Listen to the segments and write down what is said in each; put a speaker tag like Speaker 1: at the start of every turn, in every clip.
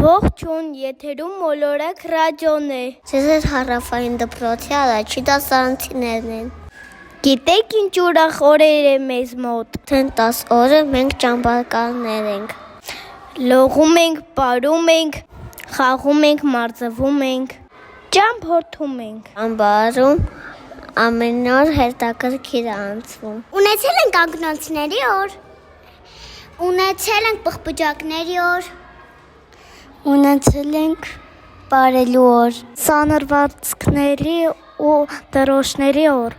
Speaker 1: Ողջույն, եթերում մոլորակ ռադիոն է։
Speaker 2: Ձեզ հարավային դպրոցի առաջի դասարանցիներն են։
Speaker 1: Գիտեք ինչ ուրախ օրեր է մեզ մոտ։
Speaker 2: Արդեն 10 օր մենք ճամբարներ ենք։
Speaker 1: Լողում ենք, պարում ենք, խաղում ենք, մարզվում ենք, ճամփորդում ենք։
Speaker 2: Ճամբարում ամեն օր հետաքրքիր է անցվում։
Speaker 3: Ունեցել ենք անկնոցների օր։ Ունեցել ենք պղպջակների օր։
Speaker 1: Ունեցել ենք բարելու օր, սանրվածքների ու դրոշների օր,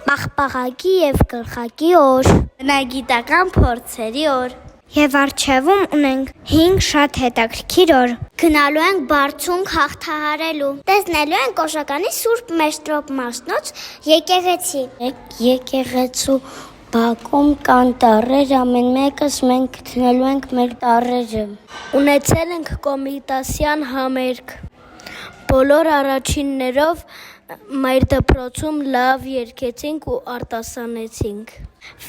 Speaker 1: պաղպաղակի և գլխակի օր, բնագիտական փորձերի օր։ Եվ առջևում ունենք 5 շատ հետաքրքիր օր։
Speaker 3: Գնալու ենք բարձունք հաղթահարելու։ Տեսնելու ենք Կոշականի Սուրբ Մեստրոպ Մասնոց եկեղեցի։
Speaker 2: Եկեղեցու բակում կան տառեր, ամեն մեկս մենք գտնելու ենք մեր տառերը։
Speaker 1: Ունեցել ենք կոմիտասյան համերգ։ Բոլոր առաջիններով մեր դպրոցում լավ երգեցինք ու արտասանեցինք։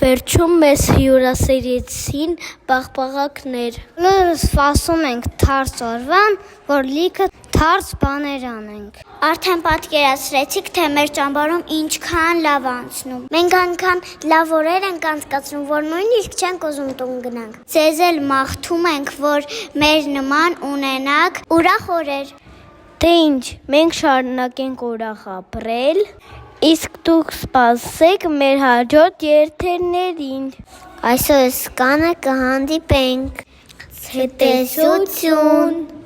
Speaker 1: Վերջում մեզ հյուրասիրեցին պաղպաղակներ։
Speaker 2: Բոլորս սպասում ենք թարս օրվան, որ լիքը թարս բաներ անենք։
Speaker 3: Արդեն պատկերացրեցիք, թե մեր ճամբարում ինչքան լավ անցնում։ Մենք անգամ լավ օրեր ենք անցկացնում, որ նույնիսկ չենք ուզում տուն գնանք։ Ձեզ էլ մաղթում ենք, որ մեր նման ունենաք ուրախ օրեր։
Speaker 1: Դե ինչ, մենք շարունակենք ուրախ ապրել, իսկ դուք սպասեք մեր հաջորդ երթերներին։
Speaker 2: Այսօր սկանը կհանդիպենք։
Speaker 3: Ցտեսություն։